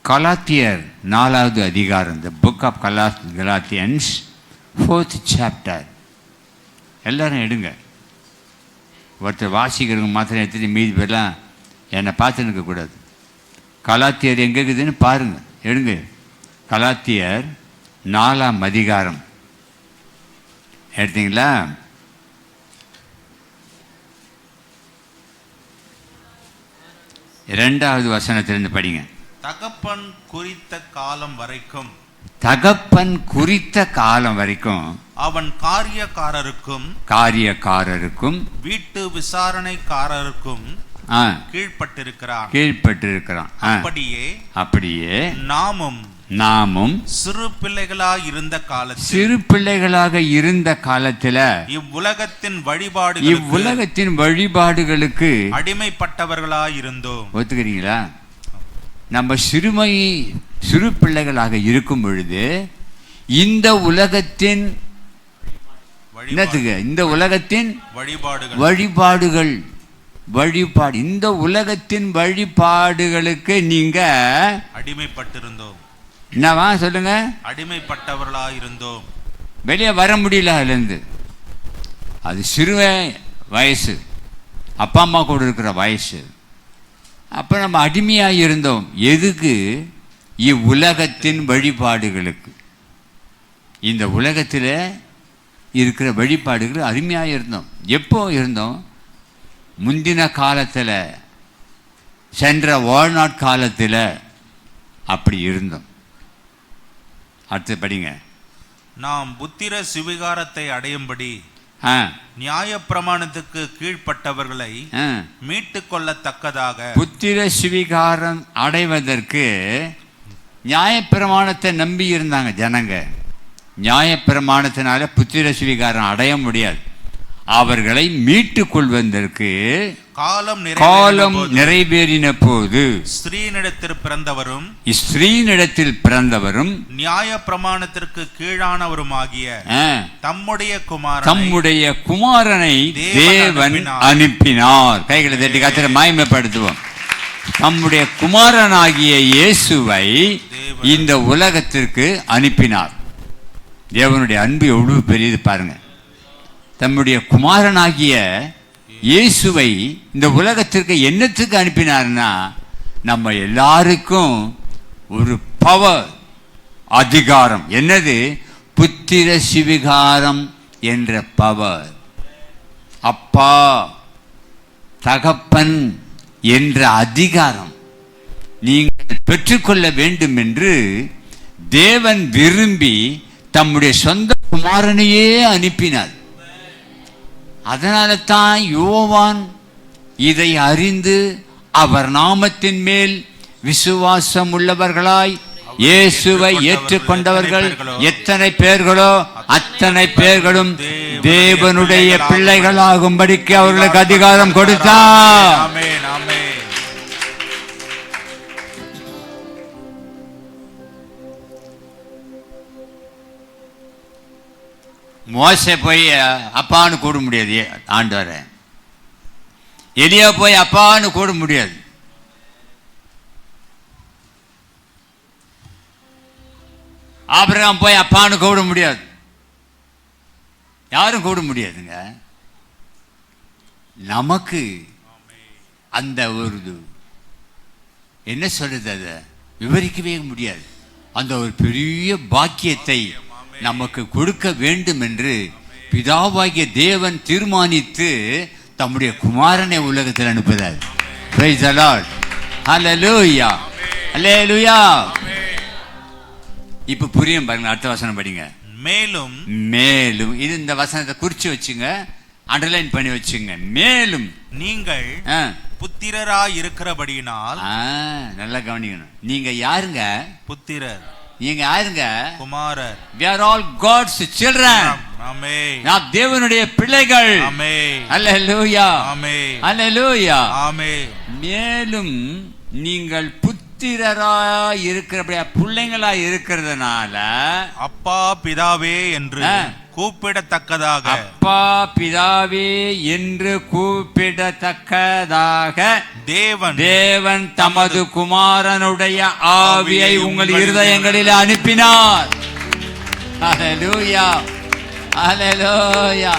கலாத்தியர் 4வது அதிகாரம், the book of Galatians 4th chapter. எல்லாரும் எடுங்க. ஒருத்தர் வாசிக்கிறவங்க மாத்திரம் எடுத்துட்டு மீதி பேர்லாம் என்னை பார்த்து இருக்கக்கூடாது. கலாத்தியர் எங்கே இருக்குதுன்னு பாருங்க, எடுங்க. கலாத்தியர் 4ஆம் அதிகாரம் எடுத்தீங்களா? இரண்டாவது வசனத்திலிருந்து படிங்க. தகப்பன் குறித்த காலம் வரைக்கும், தகப்பன் குறித்த காலம் வரைக்கும் அவன் காரியக்காரருக்கும் வீட்டு விசாரணைக்காரருக்கும் கீழ்ப்பட்டிருக்கிறான். அப்படியே நாமும் சிறு பிள்ளைகளாக இருந்த காலத்தில் இவ்வுலகத்தின் வழிபாடுகளுக்கு அடிமைப்பட்டவர்களாய் இருந்தோம். ஒத்துக்கிறீங்களா? நம்ம சிறு பிள்ளைகளாக இருக்கும் பொழுது இந்த உலகத்தின் இந்த உலகத்தின் வழிபாடு இந்த உலகத்தின் வழிபாடுகளுக்கு நீங்க அடிமைப்பட்டிருந்தோம். என்னவா சொல்லுங்க? அடிமைப்பட்டவர்களாக இருந்தோம். வெளியே வர முடியல அதுலேருந்து. அது சிறு வயசு, அப்பா அம்மா கூட இருக்கிற வயசு. அப்போ நம்ம அடிமையாக இருந்தோம். எதுக்கு? இவ்வுலகத்தின் வழிபாடுகளுக்கு. இந்த உலகத்தில் இருக்கிற வழிபாடுகள் அருமையாக இருந்தோம். எப்போ இருந்தோம்? முந்தின காலத்தில், சென்ற வாழ்நாட் காலத்தில் அப்படி இருந்தோம். அடுத்து படிங்க. நாம் புத்திர சுவிகாரத்தை அடையும்படி நியாயப்பிரமாணத்துக்கு கீழ்ப்பட்டவர்களை மீட்டு கொள்ளத்தக்கதாக, புத்திர சுவிகாரம் அடைவதற்கு நியாயப்பிரமாணத்தை நம்பி இருந்தாங்க ஜனங்க. நியாயப்பிரமாணத்தினால புத்திர சுவிகாரம் அடைய முடியாது. அவர்களை மீட்டு கொள்வதற்கு காலம் நிறைவேறின போது ஸ்திரீனிடத்தில் பிறந்தவரும் நியாய பிரமாணத்திற்கு கீழானவருமாகிய தம்முடைய குமாரனை தேவன் அனுப்பினார். கைகளை தட்டி கர்த்தரை மகிமைப்படுத்துவோம். தம்முடைய குமாரனாகிய இயேசுவை இந்த உலகத்திற்கு அனுப்பினார். தேவனுடைய அன்பு எவ்வளவு பெரியது பாருங்க. தம்முடைய குமாரனாகிய இயேசுவை இந்த உலகத்திற்கு என்னத்துக்கு அனுப்பினார்னா, நம்ம எல்லாருக்கும் ஒரு பவர், அதிகாரம். என்னது? புத்திர சுவிகாரம் என்ற பவர். அப்பா, தகப்பன் என்ற அதிகாரம் நீங்கள் பெற்றுக்கொள்ள வேண்டும் என்று தேவன் விரும்பி தம்முடைய சொந்த குமாரனையே அனுப்பினார். அதனால தான் யோவான் இதை அறிந்து அவர் நாமத்தின் மேல் விசுவாசம் உள்ளவர்களாய் இயேசுவை ஏற்றுக்கொண்டவர்கள் எத்தனை பேர்களோ அத்தனை பேர்களும் தேவனுடைய பிள்ளைகளாகும்படிக்கு அவர்களுக்கு அதிகாரம் கொடுத்தார். மோசே போய் அப்பான்னு கூட முடியாது ஆண்டவர. எலியா போய் அப்பான்னு கூட முடியாது. ஆபிரகாம் போய் அப்பான்னு கூட முடியாது. யாரும் கூட முடியாதுங்க. நமக்கு அந்த ஒரு என்ன சொல்றது, அதை விவரிக்கவே முடியாது. அந்த ஒரு பெரிய பாக்கியத்தை நமக்கு கொடுக்க வேண்டும் என்று பிதாவாகிய தேவன் தீர்மானித்து தம்முடைய குமாரனை உலகத்தில் அனுப்புகிறார். Praise the Lord. Hallelujah. Hallelujah. இப்ப புரியும் பாருங்க. அடுத்த வசனம் படிங்க. மேலும் இது இந்த வசனத்தை குறிச்சு வச்சுங்க, அண்டர்லைன் பண்ணி வச்சுங்க. மேலும் நீங்கள் புத்திரராய் இருக்கிறபடியினால், நல்லா கவனிக்கணும். நீங்க யாருங்க? புத்திரர். நீங்க யாருங்க? குமாரர். We are all God's children. ஆமென். நாம் தேவனுடைய பிள்ளைகள். ஆமென். ஹல்லேலூயா. ஆமென். ஹல்லேலூயா. ஆமென். மேலும் நீங்கள் புத்திரராய் இருக்கிறபடியா, பிள்ளைங்களா இருக்கிறதுனால அப்பா பிதாவே என்று கூப்பிடத்தக்கதாக அப்பா பிதாவே என்று கூப்பிடத்தக்கதாக தேவன் தமது குமாரனுடைய ஆவியை உங்கள் இருதயங்களில் அனுப்பினார். Hallelujah, hallelujah.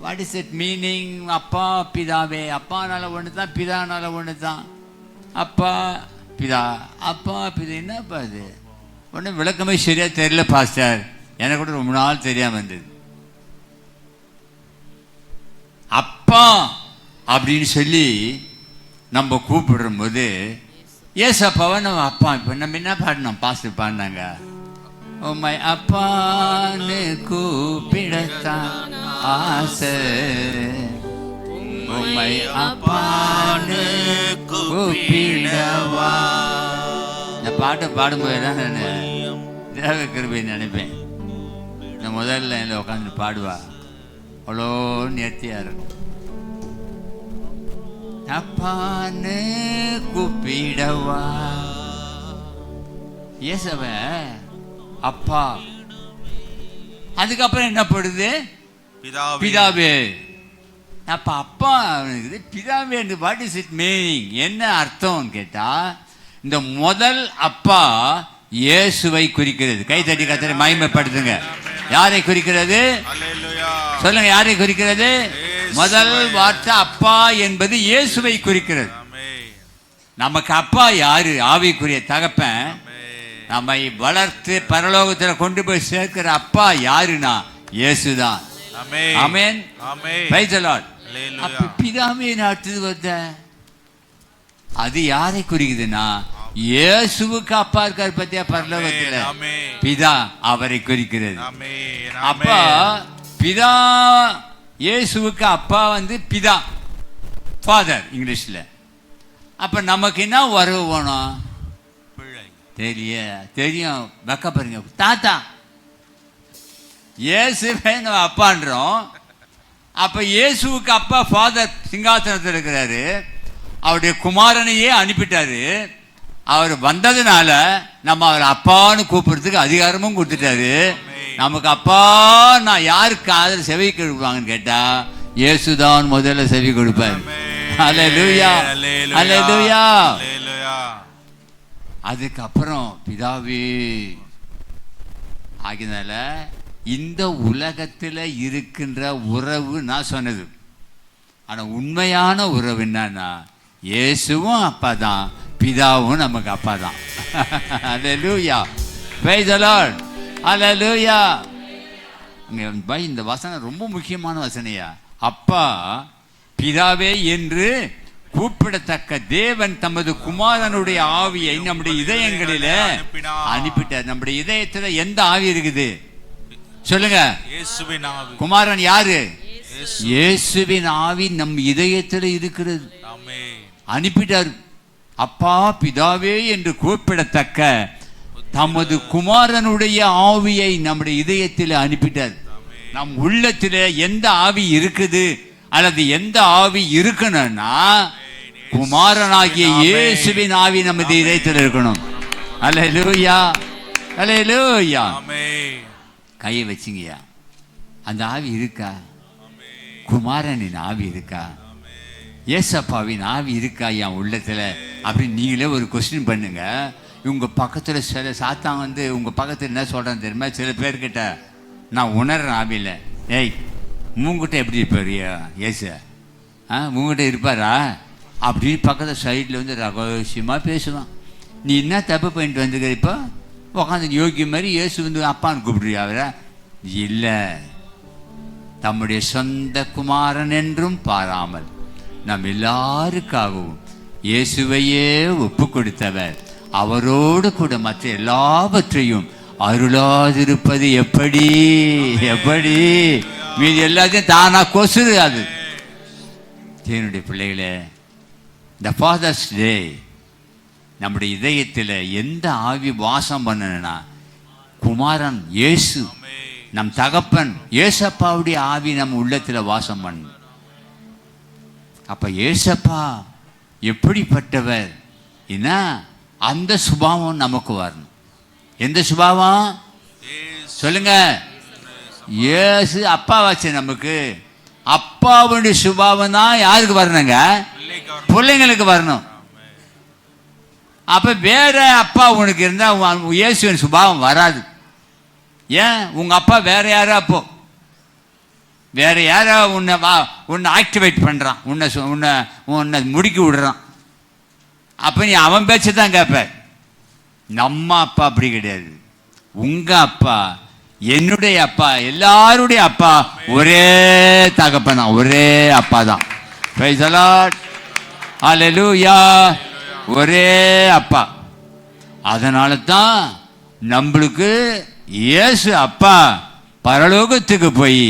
What is it meaning? அப்பா பிதாவே, அப்பானால ஒன்று தான், பிதானால ஒன்று தான். அப்பா பிதா, அப்பா பிதா, என்னப்பா அது? ஒன்றும் விளக்கமே சரியா தெரியல பாஸ்டர். எனக்கு கூட ரொம்ப நாள் தெரியாம இருந்தது. அப்பா அப்படின்னு சொல்லி நம்ம கூப்பிடுற போது ஏசப்பாவை நம்ம அப்பா, இப்போ நம்ம என்ன பாடினோம்? பாஸ்டர் பாடினாங்க, உம்மை அப்பான்னு கூப்பிடத்தான் ஆசை, உம்மை அப்பான்னு கூப்பிடவா. இந்த பாட்டை பாடும்போது தான் நான் தேவ கிருபை நினைப்பேன். இந்த முதல்ல என்ன உட்காந்து பாடுவா, அவ்வளோ நேர்த்தியா இருக்கும். அப்பான்னு கூப்பிடவா. ஏசவ அப்பா, அதுக்கப்புறம் என்ன படுது? பிதாவே. அப்ப அப்பா பிதாவே. What is it meaning? என்ன அர்த்தம் கேட்டா, இந்த முதல் அப்பா இயேசுவை குறிக்கிறது. கை தட்டி கர்த்தரை மகிமைப்படுத்துங்க. யாரை குறிக்கிறது? சொல்லுங்க, யாரை குறிக்கிறது? முதல் வார்த்தை அப்பா என்பது இயேசுவை குறிக்கிறது. நமக்கு அப்பா யாரு? ஆவிக்குரிய தகப்பன். நம்மை வளர்த்து பரலோகத்தில் கொண்டு போய் சேர்க்கிற அப்பா யாருன்னா இயேசுதான். ஆமென், பிரைஸ் தி லார்ட். அப்ப பிதாவே அடுத்தது வந்த அது யாரை குறிக்குதுன்னா இயேசுவுக்கு அப்பா இருக்கார் பத்தியா பரலோகத்துல. பிதா அவரை குறிக்கிறது. அப்பா பிதா, இயேசுவுக்கு அப்பா வந்து பிதா, ஃபாதர் இங்கிலீஷ்ல. அப்ப நமக்கு என்ன உறவு வேணும்? தெரியும், வெக்கப்படுங்க, தாத்தா. இயேசுவே நம்ம அப்பான்றோம். அப்ப இயேசுவுக்கு அப்பா ஃபாதர் சிங்காசனத்தில் இருக்கிறாரு. அவருடைய குமாரனையே அனுப்பிட்டாரு. அவர் வந்ததுனால நம்ம அவர் அப்பான்னு கூப்பிடுறதுக்கு அதிகாரமும் கொடுத்துட்டாரு. நமக்கு அப்பா நான் யாருக்கு காதல் செவி கொடுப்பாங்கன்னு கேட்டா இயேசுதான் முதல்ல செவி கொடுப்பார். ஹல்லேலூயா, ஹல்லேலூயா. அதுக்கப்புறம் பிதாவே ஆகினால இந்த உலகத்தில் இருக்கின்ற உறவு நான் சொன்னது. ஆனால் உண்மையான உறவு என்னன்னா இயேசுவும் அப்பா தான், பிதாவும் நமக்கு அப்பா தான். ஹல்லேலூயா, பிரைஸ் தி லார்ட், ஹல்லேலூயா. இந்த வசனம் ரொம்ப முக்கியமான வசனையா. அப்பா பிதாவே என்று கூப்பிடத்தக்க தேவன் தமது குமாரனுடைய ஆவியை நம்முடைய இதயங்களில அனுப்பிட்டார். நம்முடைய இதயத்துல எந்த ஆவி இருக்குது சொல்லுங்க? குமாரன் யாரு? இயேசுவின் ஆவி நம் இதயத்தில் இருக்கிறது. அனுப்பிட்டார். அப்பா பிதாவே என்று கூப்பிடத்தக்க தமது குமாரனுடைய ஆவியை நம்முடைய இதயத்தில் அனுப்பிட்டார். நம் உள்ளத்தில் எந்த ஆவி இருக்குது அல்லது எந்த ஆவி இருக்கணும்னா குமாரனாகிய இயேசுவின் ஆவி நமது இதயத்தில் இருக்கணும். அல்லேலூயா, அல்லேலூயா. கையை வச்சிங்கயா, அந்த ஆவி இருக்கா? குமாரனின் ஆவி இருக்கா? ஏசப்பாவின் ஆவி இருக்கா என் உள்ளத்துல? அப்படின்னு நீங்களே ஒரு கொஸ்டின் பண்ணுங்க. இவங்க பக்கத்துல சில சாத்தான் வந்து உங்க பக்கத்துல என்ன சொல்றான்னு தெரியுமா? சில பேர்கிட்ட நான் உணர்றேன் ஆவியில, ஏய் உங்ககிட்ட எப்படி இருப்பாரு ஏசு? உங்ககிட்ட இருப்பாரா அப்படின்னு பக்கத்தில் சைடில் வந்து ரகசியமாக பேசுவான். நீ என்ன தப்பு பண்ணிட்டு வந்துக்கிற? இப்போ உக்காந்து யோகிய மாதிரி இயேசு வந்து அப்பான்னு கூப்பிடுறியா அவரை? இல்லை, தம்முடைய சொந்த குமாரன் என்றும் பாராமல் நம் எல்லாருக்காகவும் இயேசுவையே ஒப்பு கொடுத்தவர் அவரோடு கூட மற்ற எல்லாவற்றையும் அருளாதிருப்பது எப்படி? எப்படி மீது எல்லாத்தையும் தானா கொசுது. அது தேவனுடைய பிள்ளைகளே, இந்த ஃபாதர்ஸ் டே நம்முடைய இதயத்தில் எந்த ஆவி வாசம் பண்ணணும்னா குமாரன் இயேசு, நம் தகப்பன் ஏசப்பாவுடைய ஆவி நம்ம உள்ளத்தில் வாசம் பண்ணணும். அப்ப ஏசப்பா எப்படிப்பட்டவர் என்ன? அந்த சுபாவம் நமக்கு வரணும். எந்த சுபாவம் சொல்லுங்க? இயேசு அப்பாவாச்சு நமக்கு. அப்பாவுடைய சுபாவம் தான் யாருக்கு வரணுங்க? பிள்ளைங்களுக்கு வரணும். அப்ப வேற அப்பா உனக்கு இருந்தா இயேசுவின் சுபாவம் வராது. ஏன்? உங்க அப்பா வேற யாரா? அப்போ வேற யாரா உன்னை ஆக்டிவேட் பண்றான், உன்னை முடுக்கி விடுறான். அப்ப நீ அவன் பேச்சு தான் கேட்ப. நம்ம அப்பா அப்படி கிடையாது. உங்க அப்பா, என்னுடைய அப்பா, எல்லாருடைய அப்பா ஒரே தகப்பன் தான், ஒரே அப்பா தான். பிரைஸ் தி லார்ட், ஹல்லேலூயா. ஒரே அப்பா. அதனால தான் நம்மளுக்கு இயேசு அப்பா பரலோகத்துக்கு போய்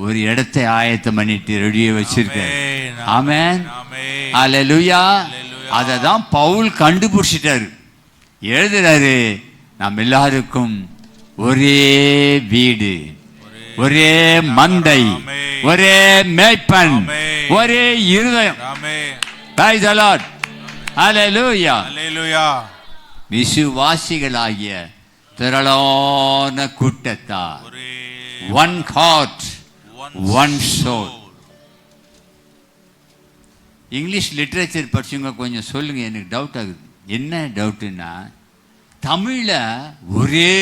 ஒரு இடத்தை ஆயத்தம் பண்ணிட்டு ரெடியே வச்சிருக்காரு. ஆமென், ஹல்லேலூயா. அதை தான் பவுல் கண்டுபிடிச்சிட்டாரு, எழுதுறாரு. நாம் எல்லாருக்கும் ஒரே வீடு, ஒரே மந்தை, ஒரே மேய்ப்பன், ஒரே இருதயம். பிரைஸ் தி லார்ட், ஹல்லேலூயா. விசுவாசிகளாகிய திரளான கூட்டத்தார், one heart, one soul. English literature படிச்சுங்க, கொஞ்சம் சொல்லுங்க, எனக்கு டவுட் ஆகுது. என்ன டவுட்டுன்னா, தமிழ்ல ஒரே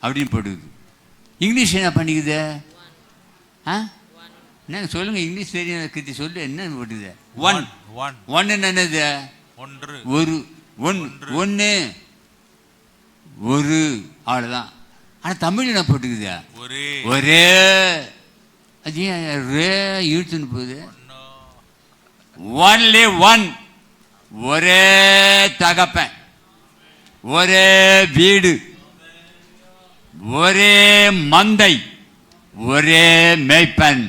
அப்படின்னு போட்டுக்குது, இங்கிலீஷ் என்ன பண்ணிக்குது? என்ன சொல்லுங்க, இங்கிலீஷ் தெரியும் சொல்லு, என்ன போட்டுக்குது? ஒன். ஒன்னு என்னது? ஒரு, ஒன்னு, ஒரு, அவ்வளவுதான். ஆனா தமிழ் என்ன போட்டுக்குது? ஒரே. அது ரே இழுத்துன்னு போகுது. Only one. ஒரே தகப்பன், ஒரே வீடு, ஒரே மந்தை, ஒரே மேய்ப்பன்.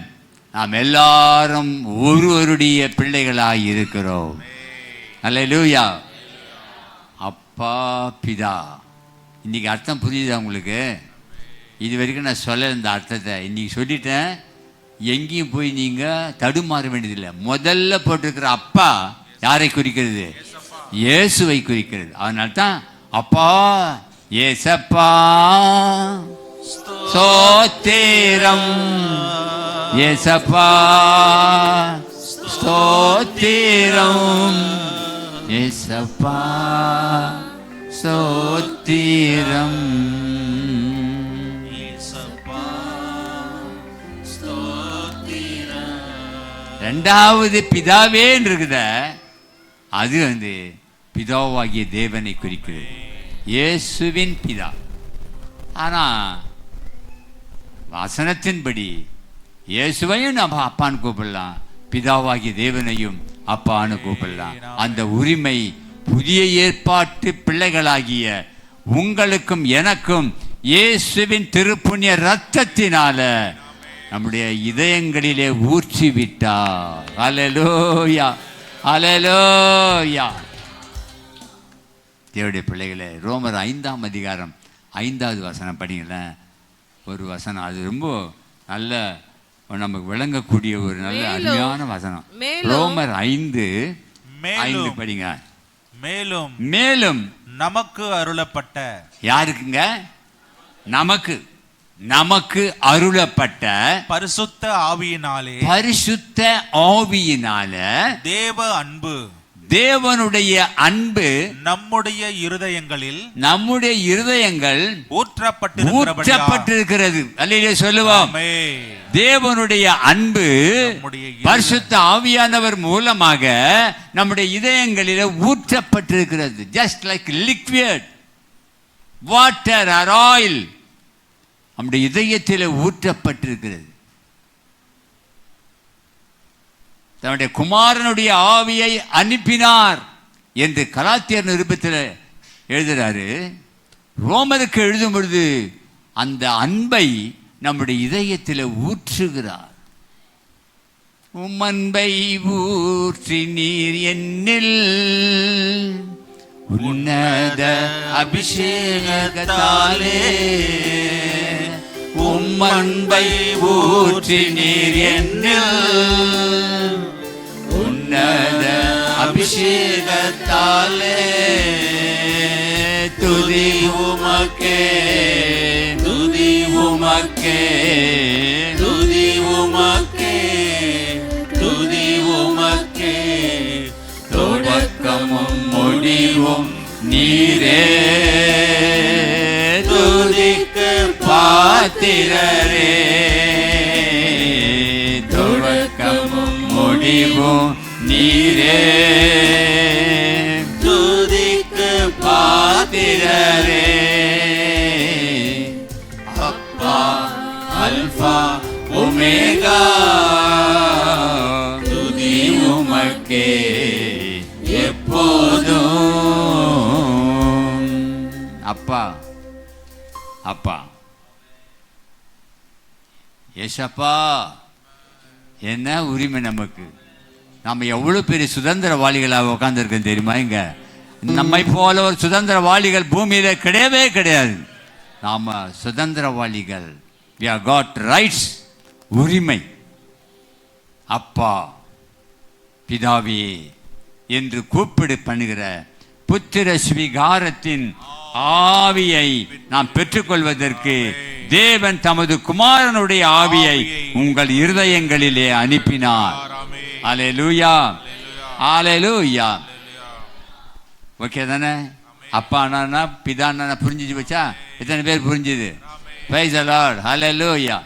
நாம் எல்லாரும் ஒருவருடைய பிள்ளைகளாய் இருக்கிறோம். அல்லேலூயா. அப்பா பிதா. இன்னைக்கு அர்த்தம் புரியுதா உங்களுக்கு? இது வரைக்கும் நான் சொல்ல இந்த அர்த்தத்தை இன்னைக்கு சொல்லிட்டேன். எங்கேயும் போய் நீங்க தடுமாற வேண்டியதில்லை. முதல்ல போட்டிருக்கிற அப்பா யாரை குறிக்கிறது? இயேசுவை குறிக்கிறது. அதனால தான் அப்பா, ஏசப்பா ஸ்தோத்திரம், ஏசப்பா ஸ்தோத்திரம், ஏசப்பா ஸ்தோத்திரம். ரெண்டாவது பிதாவே இருக்குத, அது பிதாவாகிய தேவனை குறிக்கிறது, இயேசுவின் பிதா. ஆனா வசனத்தின்படி இயேசுவையும் நம்ம அப்பான்னு கூப்பிடலாம், பிதாவாகிய தேவனையும் அப்பான்னு கூப்பிடலாம். அந்த உரிமை புதிய ஏற்பாட்டு பிள்ளைகளாகிய உங்களுக்கும் எனக்கும் இயேசுவின் திருப்புண்ணிய ரத்தத்தினால நம்முடைய இதயங்களிலே ஊற்றி விட்டார். அல்லேலூயா, அல்லேலூயா. தேவனுடைய பிள்ளைகளே, ரோமர் 5ஆம் அதிகாரம் 5வது வசனம் படிங்களேன். ஒரு வசனம், அது ரொம்ப நல்ல நமக்கு விளங்கக்கூடிய ஒரு நல்ல அருமையான வசனம். ரோமர் 5:5 படிங்க. மேலும் மேலும் நமக்கு அருளப்பட்ட, யாருக்குங்க? நமக்கு, நமக்கு அருளப்பட்ட பரிசுத்த ஆவியினாலே, பரிசுத்த ஆவியினால தேவ அன்பு, தேவனுடைய அன்பு நம்முடைய இருதயங்களில், நம்முடைய இருதயங்கள் ஊற்றப்பட்டிருக்கிறது. அல்லேலூயா சொல்லுவோம். தேவனுடைய அன்பு பரிசுத்த ஆவியானவர் மூலமாக நம்முடைய இதயங்களில் ஊற்றப்பட்டிருக்கிறது. Just like liquid water or oil நம்முடைய இதயத்தில் ஊற்றப்பட்டிருக்கிறது. தன்னுடைய குமாரனுடைய ஆவியை அனுப்பினார் என்று கலாத்தியர் நிருபத்தில் எழுதுகிறாரு. ரோமருக்கு எழுதும் பொழுது அந்த அன்பை நம்முடைய இதயத்தில் ஊற்றுகிறார். உம்மன்பை ஊற்றி நீர் என்னில் உன்னத அபிஷேகத்தாலே, உம்மன்பை ஊற்றி நீர் என்னில் உன்னத அபிஷேகத்தாலே, துதி உமக்கே, துதி உமக்கே. உமக்கே, துதி உமக்கே, துதி உமக்கே, தொடக்கமும் முடிவும் நீரே, துதிக்கு பாத்திரரே, தொடக்கமும் முடிவும் நீரே, துதிக்கு பாத்திரரே, அப்பா அல்பா ஒமேகா, துதி உமக்கே எப்போதும். அப்பா அப்பா ஏசப்பா, என்ன உரிமை நமக்கு! நம்ம எவ்வளோ பெரிய சுதந்திரவாளிகளாக உட்காந்துருக்கோம் தெரியுமா? இங்க நம்மை போல ஒரு சுதந்திரவாளிகள் பூமியில கிடையவே கிடையாது. நாம சுதந்திரவாளிகள். we have got rights, உரிமை. அப்பா பிதாவே என்று கூப்பிடு பண்ணுகிற புத்திர ஸ்வீகாரத்தின் ஆவியை நாம் பெற்றுக்கொள்வதற்கு தேவன் தமது குமாரனுடைய ஆவியை உங்கள் இருதயங்களிலே அனுப்பினார். அல்லேலூயா, அல்லேலூயா. ஓகே தானே? அப்பா அண்ணா பிதா அண்ணா புரிஞ்சிச்சு வச்சா? எத்தனை பேர் புரிஞ்சுது? பிரைஸ் தி லார்ட், அல்லேலூயா.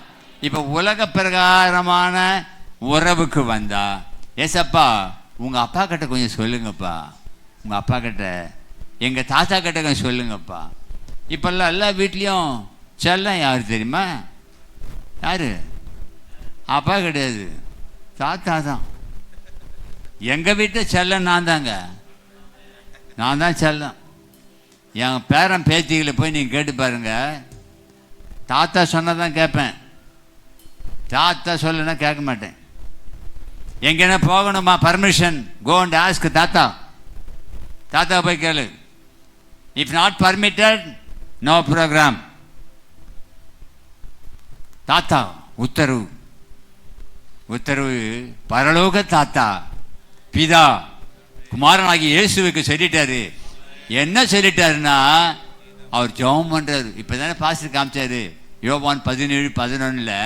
இப்போ உலக பிரகாரமான உறவுக்கு வந்தா, ஏசப்பா உங்க அப்பா கிட்ட கொஞ்சம் சொல்லுங்கப்பா, உங்க அப்பா கிட்ட, எங்க தாத்தா கிட்ட கொஞ்சம் சொல்லுங்கப்பா. இப்பெல்லாம் எல்லா வீட்லேயும் செல்லம் யார் தெரியுமா? யாரு? அப்பா கிடையாது, தாத்தா தான். எங்க வீட்டு செல்லம் நான் தாங்க, நான் தான் செல்லம். என் பேரன் பேத்திகளை போய் நீங்கள் கேட்டு பாருங்க, தாத்தா சொன்னதான் கேட்பேன், தாத்தா சொல்லனா கேட்க மாட்டேன். எங்கன்னா போகணுமா பர்மிஷன், கோ அண்ட் ஆஸ்க் தாத்தா, தாத்தா போய் கேளு. If not permitted no program. தாத்தா உத்தரவு, உத்தரவு பரலோக தாத்தா பிதா குமாரனாகி இயேசுவுக்கு சொல்லிட்டாரு. என்ன சொல்லிட்டாருன்னா, அவர் ஜெபம் பண்றாரு. இப்பதானே பாஸ்டர் காமிச்சாரு யோவான் 17:11,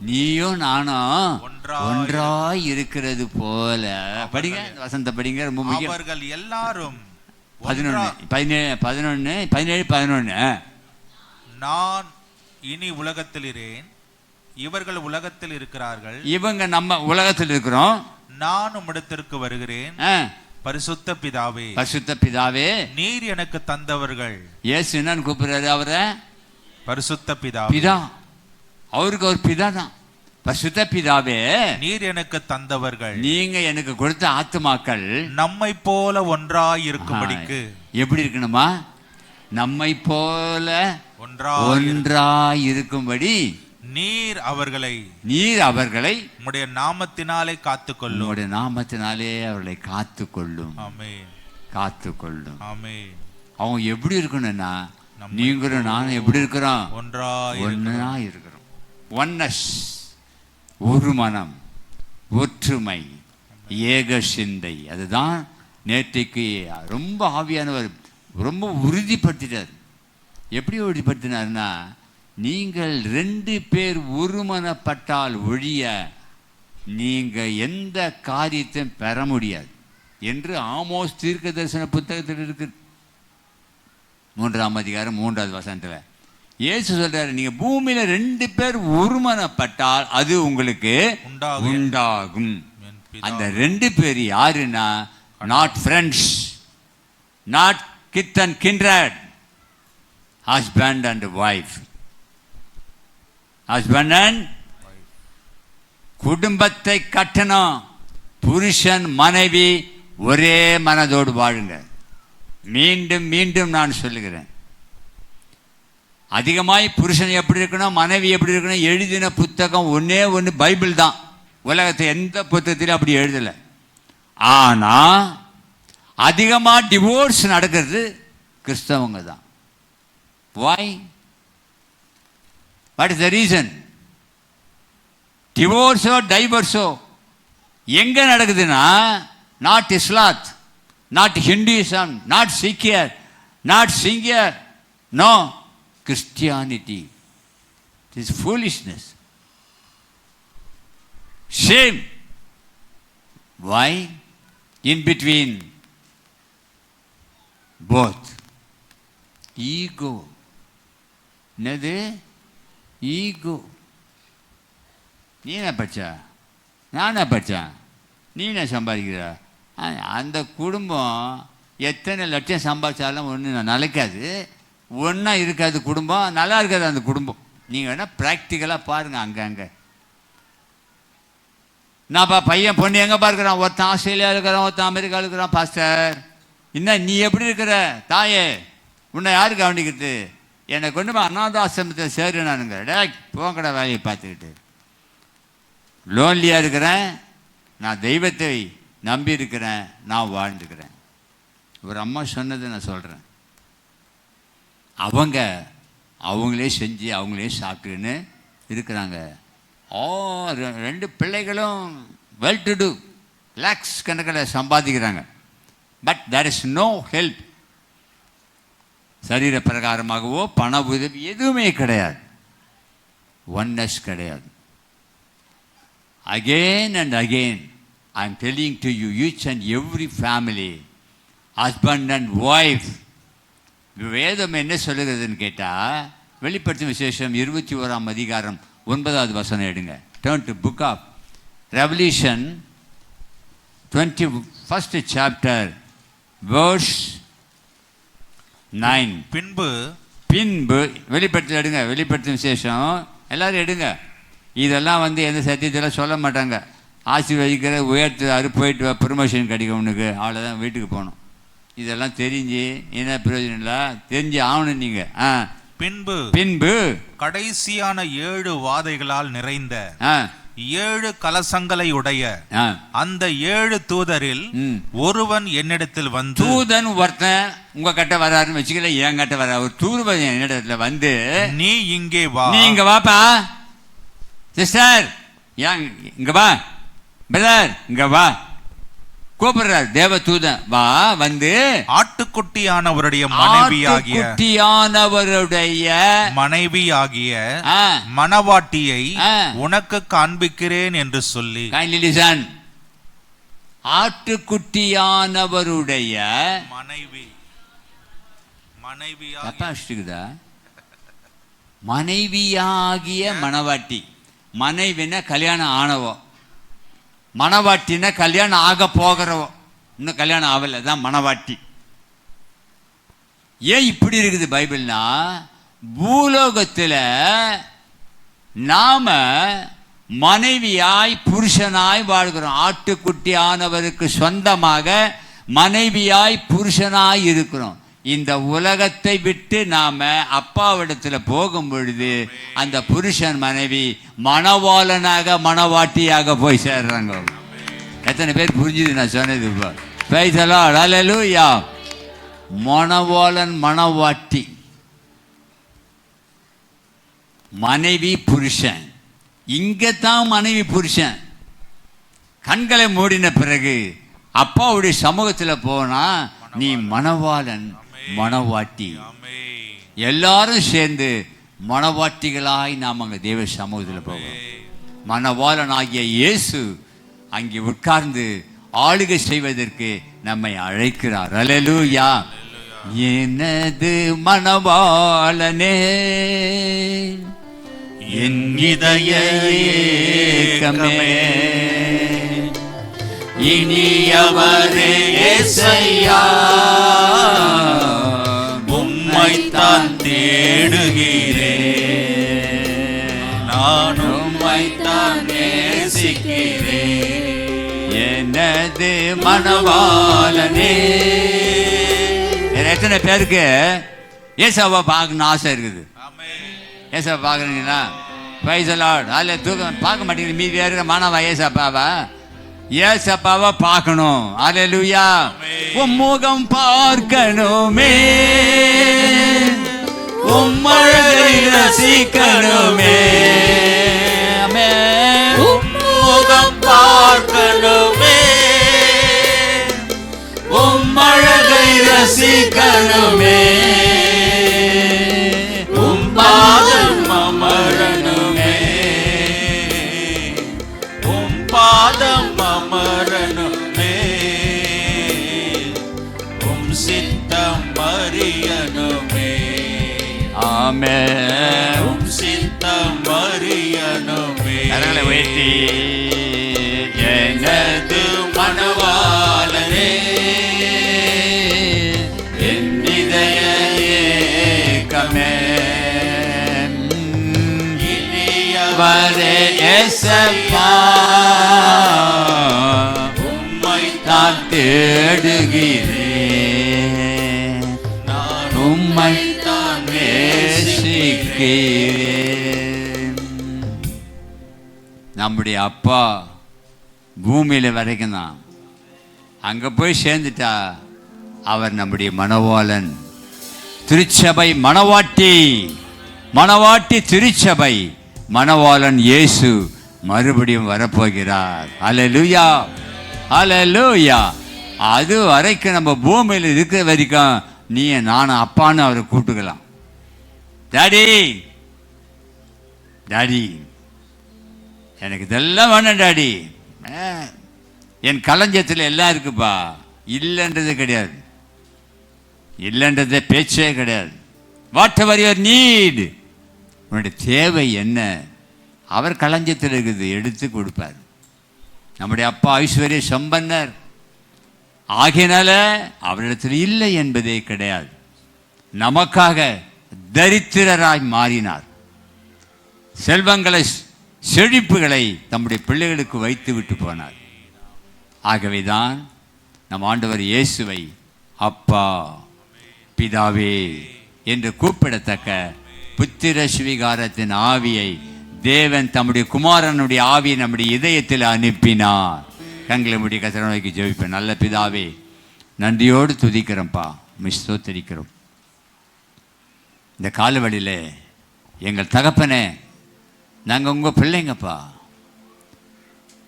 நீயும் நானும் ஒன்றாய் இருக்கிறது போல. படிங்க வசந்த, படிங்க, ரொம்ப முக்கியம். அவர்கள் எல்லாரும் 11 நான் இனி உலகத்தில் இரேன், இவர்கள் உலகத்தில் இருக்கிறார்கள், இவங்க நம்ம உலகத்தில் இருக்கிறோம், நான் உம்மிடத்திற்கு வருகிறேன். பரிசுத்த பிதாவே, பரிசுத்த பிதாவே, நீர் எனக்கு தந்தவர்கள். இயேசு என்னன்னு கூப்பிடுறாரு அவரை? பரிசுத்த பிதா. பிதா, அவருக்கு ஒரு பிதா தான். பரிசுத்த பிதாவே, நீர் எனக்கு தந்தவர்கள், நீங்க எனக்கு கொடுத்த ஆத்துமாக்கள் நம்மை போல ஒன்றாய் இருக்கும்படிக்கு. எப்படி இருக்கணுமா? நம்மை போல ஒன்றாய் இருக்கும்படி நீர் அவர்களை உம்முடைய நாமத்தினாலே காத்துக்கொள்ளும். உம்முடைய நாமத்தினாலே அவர்களை காத்துக்கொள்ளும். ஆமென், காத்துக்கொள்ளும். ஆமென். அவங்க எப்படி இருக்கணும்னா, நீங்களும் நானும் எப்படி இருக்கிறோம்? ஒன்னா இருக்கிறோம். ஒன்னஸ், ஒரு மனம், ஒற்றுமை, ஏக சிந்தை. அதுதான் நேற்றைக்கு ரொம்ப ஆவியானவர் ரொம்ப உறுதிப்படுத்திட்டார். எப்படி உறுதிப்படுத்தினார்னா, நீங்கள் 2 பேர் ஒருமனப்பட்டால் ஒழிய நீங்க எந்த காரியத்தையும் பெற முடியாது என்று ஆமோஸ் தீர்க்க தரிசன புத்தகத்தில் இருக்கு. 3ஆம் அதிகாரம் 3வது வசனத்தில் இயேசு சொல்றாரு, நீங்க பூமியில 2 பேர் ஒருமனப்பட்டால் அது உங்களுக்கு உண்டாகும். அந்த 2 பேர் யாருன்னா, not friends, not kith and kindred, husband and wife. husband and குடும்பத்தை கட்டணும். புருஷன் மனைவி ஒரே மனதோடு வாழுங்க. மீண்டும் மீண்டும் நான் சொல்லுகிறேன், அதிகமாய் புருஷன் எப்படி இருக்கணும், மனைவி எப்படி இருக்கணும் எழுதின புத்தகம் ஒன்னே ஒன்று பைபிள் தான். உலகத்தை எந்த புத்தகத்திலும் அப்படி எழுதலை. ஆனா அதிகமாக டிவோர்ஸ் நடக்கிறது கிறிஸ்தவங்க தான். Why? What is the reason? டிவோர்ஸோ டைவர்ஸோ எங்க நடக்குதுன்னா, not Islam, not Hinduism, not சீக்கியர், நாட் சிங்கியர், no Christianity. It is foolishness. Shame. Why? In between both. Ego. என்னது? ஈகோ. நீ என்ன படிச்சா, நானே படித்தேன், நீ என்ன சம்பாதிக்கிற? அந்த குடும்பம் எத்தனை லட்சம் சம்பாதிச்சாலும் ஒன்று நிலைக்காது, ஒன்றா இருக்காது. குடும்பம் நல்லா இருக்காது அந்த குடும்பம். நீங்கள் வேணால் ப்ராக்டிக்கலாக பாருங்கள். அங்கே நான்ப்பா பையன் பொண்ணு எங்கே பார்க்குறான், ஒருத்தன் ஆஸ்திரேலியா இருக்கிறான், ஒருத்தன் அமெரிக்காவில் இருக்கிறான். பாஸ்டர், இன்னும் நீ எப்படி இருக்கிற தாயே, உன்னை யாரு கவனிக்கிறது? என்னை கொண்டு போய் அநாதாசிரமத்தை சேருனானுங்க. போங்கடா வேலையை பார்த்துக்கிட்டு. லோன்லியாக இருக்கிறேன், நான் தெய்வத்தை நம்பி இருக்கிறேன், நான் வாழ்ந்துக்கிறேன். ஒரு அம்மா சொன்னதை நான் சொல்கிறேன். அவங்களே செஞ்சு அவங்களே சாப்பிட்டுன்னு இருக்கிறாங்க. 2 பிள்ளைகளும் வெல் டு டூ, லேக்ஸ் கணக்கில் சம்பாதிக்கிறாங்க. But there is no help. சரீர பிரகாரமாகவோ பண உதவி எதுவுமே கிடையாது. ஒன்னஸ் கிடையாது. Again and again I am telling to you, each and every family, husband and wife, வேதம் என்ன சொல்லுகிறதுன்னு கேட்டால், வெளிப்படுத்தும் விசேஷம் 21ஆம் அதிகாரம் 9வது வசனம் எடுங்க. Turn to book of Revelation 21st chapter verse 9. பின்பு வெளிப்படுத்தி எடுங்க. வெளிப்படுத்தும் விசேஷம் எல்லாரும் எடுங்க. இதெல்லாம் எந்த சத்தியத்தெல்லாம் சொல்ல மாட்டாங்க. ஆசீர்வதிக்கிற உயர்த்துறாரு, போயிட்டு ப்ரொமோஷன் கிடைக்கும் உனக்கு, அவ்வளோதான், வீட்டுக்கு போகணும். இதெல்லாம் தெரிஞ்சு என்ன பிரயோஜனம் இல்லை, தெரிஞ்சு ஆகணும் நீங்கள். பின்பு கடைசியான 7 வாதைகளால் நிறைந்த 7 கலசங்களை உடைய அந்த 7 தூதரில் ஒருவன் என்னிடத்தில் வந்து, தூதன் ஒருத்தன் உங்க கிட்ட வராருன்னு வச்சுக்கல, என் கிட்ட வர ஒரு தூதன் என்னிடத்துல வந்து, நீ இங்கே வா, நீ இங்க வாப்பா சிஸ்டர், இங்க வா பிரதர், இங்க வா கூப்பிடுறார். தேவ தூதன் வா, வந்து ஆட்டுக்குட்டியானவருடைய மனைவியாகிய மணவாட்டியை உனக்கு காண்பிக்கிறேன் என்று சொல்லி. ஆட்டுக்குட்டியானவருடைய மனைவியாகிய மணவாட்டி. மனைவினா கல்யாணம் ஆனவோ, மணவாட்டினா கல்யாணம் ஆக போகிறவோ, இன்னும் கல்யாணம் ஆகலை, தான் மணவாட்டி. ஏன் இப்படி இருக்குது பைபிள்னா, பூலோகத்தில் நாம மனைவியாய் புருஷனாய் வாழ்கிறோம். ஆட்டுக்குட்டி ஆனவருக்கு சொந்தமாக மனைவியாய் புருஷனாய் இருக்கிறோம். இந்த உலகத்தை விட்டு நாம அப்பாவிடத்துல போகும் பொழுது அந்த புருஷன் மனைவி மணவாளனாக மணவாட்டியாக போய் சேர்றாங்க. எத்தனை பேர் புரிஞ்சுது நான் சொன்னது? ஹல்லேலூயா. மணவாளன் மணவாட்டி, மனைவி புருஷன். இங்கத்தான் மனைவி புருஷன் கண்களை மூடின பிறகு அப்பாவுடைய சமூகத்தில் போனா நீ மணவாளன் மணவாட்டி. எல்லாரும் சேர்ந்து மணவாட்டிகளாய் நாம் அங்கே தேவ சமூகத்தில் போவோம். மணவாளன் ஆகிய இயேசு அங்கே உட்கார்ந்து ஆளுகை செய்வதற்கு நம்மை அழைக்கிறார். ஹல்லேலூயா. எனது மணவாளனே, என் இதய ஏக்கமே, இனியவரே இயேசையா, உம்மைத்தான் தேடுகிறேன், நான் உம்மைத்தான் நேசிக்கிறேன். எனது மணவாளனே. எத்தனை பேருக்கு ஏசாவை பார்க்கணும்னு ஆசை இருக்குது? ஏசாவை பார்க்குறீங்களா? Praise the Lord. அதில் தூக்கம் பார்க்க மாட்டேங்குது. மீதி இருக்கிற மாணவா ஏசப்பாவா? ஏசப்பாவை பார்க்கணும். ஹல்லேலூயா. உம் முகம் பார்க்கணுமே, உம் அழகை ரசிக்கணுமே, உம் முகம் பார்க்கணுமே, உம் அழகை ரசிக்கணுமே, உம் பாதம் அமரணும். சித்தம் அறியணுமே. ஆமென். உம் சித்தம் அறியணுமே. கரங்களை உயர்த்தி எனது மணவாளனே என் இதய ஏக்கமே இனியவரே இயேசப்பா உம்மை தான் தேடுகிறேன் நான் உம்மை தான் நேசிக்கிறேன். நம்முடைய அப்பா பூமியில் வரைக்கும் தான், அங்கே போய் சேர்ந்துட்டா அவர் நம்முடைய மணவாளன். திருச்சபை மணவாட்டி, மணவாட்டி திருச்சபை, மணவாளன் இயேசு மறுபடியும் வரப்போகிறார். அல்லேலூயா, அல்லேலூயா. அது வரைக்கும் நம்ம பூமியில் இருக்கிற வரைக்கும் நீ நானும் அப்பான்னு அவரை கூப்பிட்டுக்கலாம். டாடி டாடி எனக்கு இதெல்லாம் வேணும் டாடி. என் களஞ்சத்தில் எல்லாம் இருக்குப்பா. இல்லைன்றது கிடையாது, இல்லைன்றது பேச்சே கிடையாது. வாட் எவர் யுவர் நீட், உன்னுடைய தேவை என்ன, அவர் களஞ்சத்தில் இருக்குது, எடுத்து கொடுப்பார். நம்முடைய அப்பா ஐஸ்வர்ய சம்பன்னர் ஆகியனால அவரிடத்தில் இல்லை என்பதே கிடையாது. நமக்காக தரித்திரராய் மாறினார். செல்வங்களை செழிப்புகளை தம்முடைய பிள்ளைகளுக்கு வைத்து விட்டு போனார். ஆகவேதான் நம் ஆண்டவர் இயேசுவை அப்பா பிதாவே என்று கூப்பிடத்தக்க புத்திர சுவிகாரத்தின் ஆவியை தேவன் தம்முடைய குமாரனுடைய ஆவியை நம்முடைய இதயத்தில் அனுப்பினார். கண்களை மூடி கர்த்தரை நோக்கி ஜெபிப்பேன். நல்ல பிதாவே, நன்றியோடு துதிக்கிறோம்ப்பா, ஸ்தோத்திரிக்கிறோம். இந்த காலவழியில் எங்கள் தகப்பனே, நாங்கள் உங்கள் பிள்ளைங்கப்பா,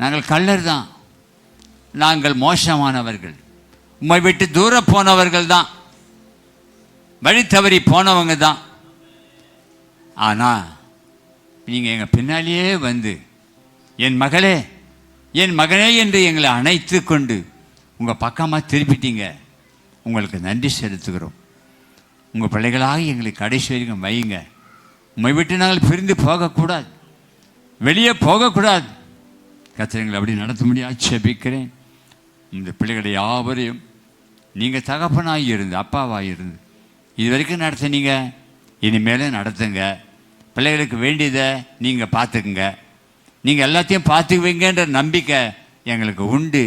நாங்கள் கள்ளர் தான், நாங்கள் மோசமானவர்கள், உம்மை விட்டு தூர போனவர்கள் தான், வழி தவறி போனவங்க தான். ஆனால் நீங்கள் எங்கள் பின்னாலேயே வந்து என் மகளே என் மகனே என்று எங்களை அணைத்து கொண்டு உங்கள் பக்கமாக திருப்பிட்டீங்க. உங்களுக்கு நன்றி செலுத்துகிறோம். உங்கள் பிள்ளைகளாக எங்களுக்கு கடைசி வரைக்கும் வையுங்க. உம்மை விட்டு நாங்கள் பிரிந்து போகக்கூடாது, வெளியே போகக்கூடாது. கர்த்தர் அப்படி நடத்த முடியாது ஜெபிக்கிறேன். இந்த பிள்ளைகளை யாவரையும் நீங்கள் தகப்பனாக இருந்து அப்பாவாக இருந்து இது வரைக்கும் நடத்துனீங்க, இனிமேலும் நடத்துங்க. பிள்ளைகளுக்கு வேண்டியதை நீங்கள் பார்த்துக்குங்க. நீங்கள் எல்லாத்தையும் பார்த்துக்குவீங்கன்ற நம்பிக்கை எங்களுக்கு உண்டு.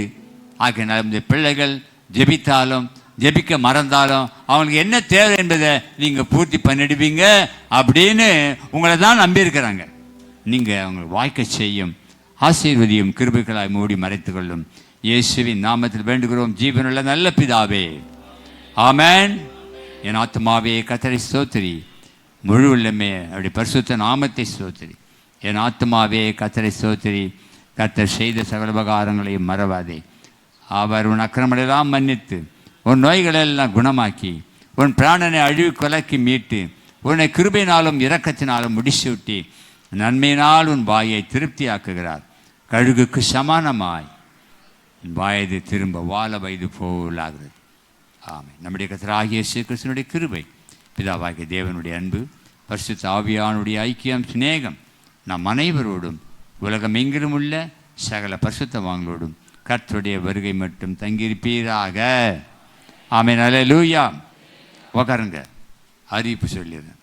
ஆகிய இந்த பிள்ளைகள் ஜெபித்தாலும் ஜெபிக்க மறந்தாலும் அவங்களுக்கு என்ன தேவை என்பதை நீங்கள் பூர்த்தி பண்ணிடுவீங்க அப்படின்னு உங்களை தான் நம்பியிருக்கிறாங்க. நீங்கள் அவங்களுக்கு வாய்க்க செய்யும் ஆசீர்வதியும் கிருபைகளாய் மூடி மறைத்துக் கொள்ளும். இயேசுவின் நாமத்தில் வேண்டுகிறோம் ஜீவனுள்ள நல்ல பிதாவே, ஆமென். என் ஆத்மாவே கர்த்தரை ஸ்தோத்திரி, முழு உள்ளமே அப்படி பரிசுத்த நாமத்தை ஸ்தோத்திரி. என் ஆத்மாவே கர்த்தரை ஸ்தோத்திரி, கர்த்தர் செய்த சகல உபகாரங்களையும் மறவாதே. அவர் உன் அக்கிரமங்களெல்லாம் மன்னித்து உன் நோய்களெல்லாம் குணமாக்கி உன் பிராணனை அழிவு கொலைக்கு மீட்டு உன்னை கிருபையினாலும் இரக்கத்தினாலும் முடிசூட்டி நன்மையினால் உன் வாயை திருப்தியாக்குகிறார். கழுகுக்கு சமானமாய் வயது திரும்ப வாழ வயது போலாகிறது. ஆமென். நம்முடைய கர்த்தராகிய இயேசு கிறிஸ்துவினுடைய கிருபை, பிதாவாகிய தேவனுடைய அன்பு, பரிசுத்த ஆவியானுடைய ஐக்கியம், சிநேகம் நம் அனைவரோடும் உலகம் எங்கிலும் உள்ள சகல பரிசுத்தவான்களோடும் கர்த்தருடைய வருகை மட்டும் தங்கியிருப்பீராக. ஆமென். அல்லேலூயா. உட்காருங்க, அறிவிப்பு சொல்லிடுறேன்.